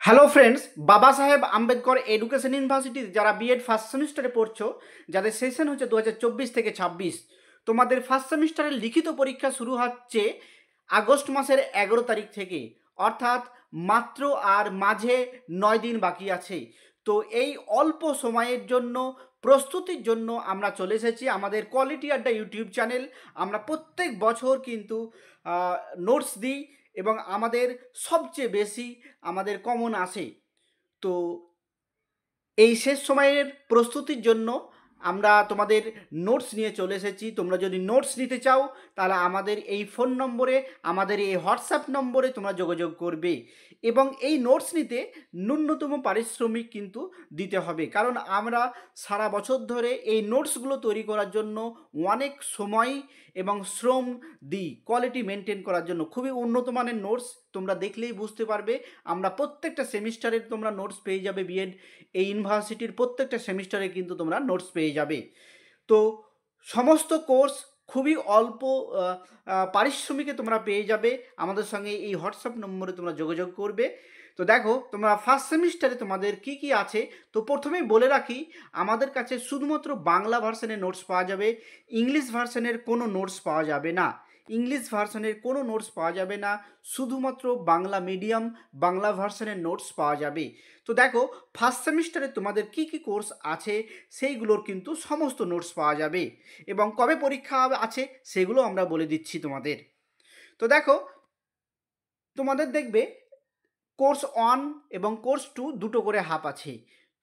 Hello friends, বাবা সাহেব Ambedkar education ইউনিভার্সিটিতে যারা বিএড ফার্স্ট সেমিস্টারে পড়ছো, যাদের সেশন হচ্ছে 2024 থেকে 26, তোমাদের ফার্স্ট সেমিস্টারের লিখিত পরীক্ষা শুরু হচ্ছে আগস্ট মাসের 11 তারিখ থেকে। অর্থাৎ মাত্র আর মাঝে 9 দিন বাকি আছে। তো এই অল্প সময়ের জন্য প্রস্তুতির জন্য আমরা চলে এসেছি আমাদের কোয়ালিটি আড্ডা ইউটিউব চ্যানেল। আমরা প্রত্যেক বছর কিন্তু নোটস দিই এবং আমাদের সবচেয়ে বেশি আমাদের কমন আসে। তো এই শেষ সময়ের প্রস্তুতির জন্য আমরা তোমাদের নোটস নিয়ে চলে এসেছি। তোমরা যদি নোটস নিতে চাও তাহলে আমাদের এই ফোন নম্বরে, আমাদের এই হোয়াটসঅ্যাপ নম্বরে তোমরা যোগাযোগ করবে এবং এই নোটস নিতে ন্যূনতম পারিশ্রমিক কিন্তু দিতে হবে, কারণ আমরা সারা বছর ধরে এই নোটসগুলো তৈরি করার জন্য অনেক সময় এবং শ্রম দিই কোয়ালিটি মেনটেন করার জন্য। খুবই উন্নত মানের নোটস, তোমরা দেখলেই বুঝতে পারবে। আমরা প্রত্যেকটা সেমিস্টারের তোমরা নোটস পেয়ে যাবে। বিএড এই ইউনিভার্সিটির প্রত্যেকটা সেমিস্টারে কিন্তু তোমরা নোটস পেয়ে যাবে। তো সমস্ত কোর্স খুবই অল্প পারিশ্রমিকে তোমরা পেয়ে যাবে। আমাদের সঙ্গে এই হোয়াটসঅ্যাপ নম্বরে তোমরা যোগাযোগ করবে। তো দেখো, তোমরা ফার্স্ট সেমিস্টারে তোমাদের কি কি আছে। তো প্রথমেই বলে রাখি, আমাদের কাছে শুধুমাত্র বাংলা ভার্সনের নোটস পাওয়া যাবে, ইংলিশ ভার্সনের কোনো নোটস পাওয়া যাবে না। ইংলিশ ভার্সনের কোনো নোটস পাওয়া যাবে না, শুধুমাত্র বাংলা মিডিয়াম বাংলা ভার্সনের নোটস পাওয়া যাবে। তো দেখো, ফার্স্ট সেমিস্টারে তোমাদের কি কি কোর্স আছে সেইগুলোর কিন্তু সমস্ত নোটস পাওয়া যাবে এবং কবে পরীক্ষা আছে সেগুলো আমরা বলে দিচ্ছি তোমাদের। তো দেখো, তোমাদের দেখবে কোর্স 1 এবং কোর্স 2 দুটো করে হাফ আছে।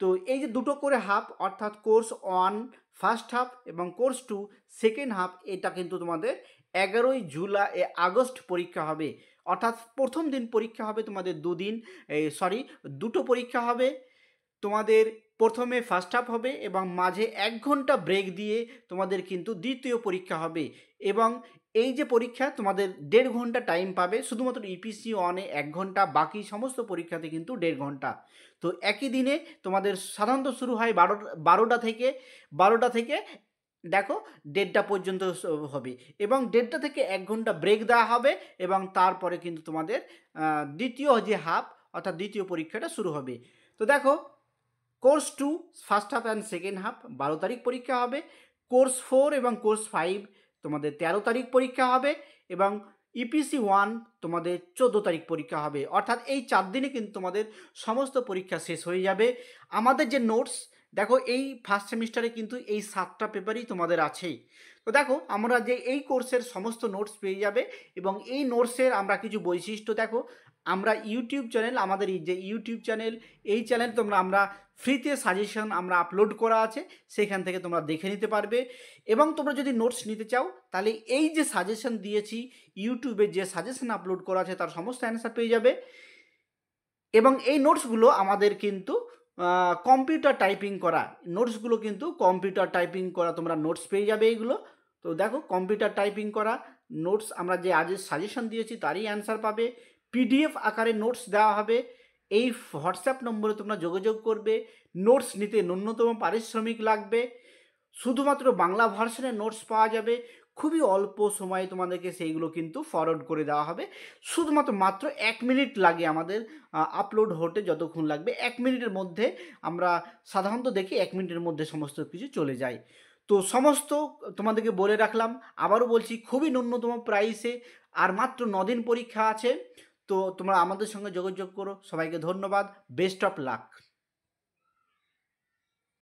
তো এই যে দুটো করে হাফ, অর্থাৎ কোর্স 1 ফার্স্ট হাফ এবং কোর্স 2 সেকেন্ড হাফ, এটা কিন্তু তোমাদের 11 আগস্ট পরীক্ষা হবে। অর্থাৎ প্রথম দিন পরীক্ষা হবে তোমাদের দুটো পরীক্ষা হবে তোমাদের। প্রথমে ফার্স্ট হাফ হবে এবং মাঝে 1 ঘন্টা ব্রেক দিয়ে তোমাদের কিন্তু দ্বিতীয় পরীক্ষা হবে। এবং এই যে পরীক্ষা, তোমাদের 1.5 ঘন্টা টাইম পাবে, শুধুমাত্র ইপিসি 1-এ 1 ঘন্টা, বাকি সমস্ত পরীক্ষাতে কিন্তু 1.5 ঘন্টা। তো একই দিনে তোমাদের সাধারণত শুরু হয় 12টা থেকে দেখো 1:30 পর্যন্ত হবে এবং 1:30 থেকে 1 ঘন্টা ব্রেক দেওয়া হবে এবং তারপরে কিন্তু তোমাদের দ্বিতীয় যে হাফ অর্থাৎ দ্বিতীয় পরীক্ষাটা শুরু হবে। তো দেখো, course 2 first half and second half 12 তারিখ পরীক্ষা হবে। কোর্স 4 এবং কোর্স 5 তোমাদের 13 তারিখ পরীক্ষা হবে এবং ইপিসি 1 তোমাদের 14 তারিখ পরীক্ষা হবে। অর্থাৎ এই 4 দিনে কিন্তু তোমাদের সমস্ত পরীক্ষা শেষ হয়ে যাবে। আমাদের যে নোটস, দেখো এই ফার্স্ট সেমিস্টারে কিন্তু এই 7টা পেপারই তোমাদের আছে। তো দেখো, আমরা যে এই কোর্সের সমস্ত নোটস পেয়ে যাবে এবং এই নোটসের আমরা কিছু বৈশিষ্ট্য দেখো। আমরা ইউটিউব চ্যানেল, আমাদের এই যে ইউটিউব চ্যানেল, এই চ্যানেল আমরা ফ্রিতে সাজেশন আমরা আপলোড করা আছে, সেখান থেকে তোমরা দেখে নিতে পারবে। এবং তোমরা যদি নোটস নিতে চাও তাহলে এই যে সাজেশন দিয়েছি, ইউটিউবে যে সাজেশন আপলোড করা আছে তার সমস্ত অ্যান্সার পেয়ে যাবে। এবং এই নোটসগুলো আমাদের কিন্তু কম্পিউটার টাইপিং করা নোটসগুলো, কিন্তু কম্পিউটার টাইপিং করা তোমরা নোটস পেয়ে যাবে এইগুলো। তো দেখো, কম্পিউটার টাইপিং করা নোটস, আমরা যে আজ সাজেশন দিয়েছি তারই অ্যান্সার পাবে। পিডিএফ আকারে নোটস দেওয়া হবে। এই হোয়াটসঅ্যাপ নম্বরে তোমরা যোগাযোগ করবে। নোটস নিতে ন্যূনতম পারিশ্রমিক লাগবে। শুধুমাত্র বাংলা ভার্সনের নোটস পাওয়া যাবে। খুবই অল্প সময়ে তোমাদেরকে সেইগুলো কিন্তু ফরওয়ার্ড করে দেওয়া হবে। মাত্র 1 মিনিট লাগে আমাদের আপলোড হতে, যতক্ষণ লাগবে 1 মিনিটের মধ্যে। আমরা সাধারণত দেখি 1 মিনিটের মধ্যে সমস্ত কিছু চলে যায়। তো সমস্ত তোমাদেরকে বলে রাখলাম, আবারও বলছি, খুবই ন্যূনতম প্রাইসে আর মাত্র 9 দিন পরীক্ষা আছে। তো তোমরা আমাদের সঙ্গে যোগাযোগ করো। সবাইকে ধন্যবাদ, বেস্ট অফ লাক।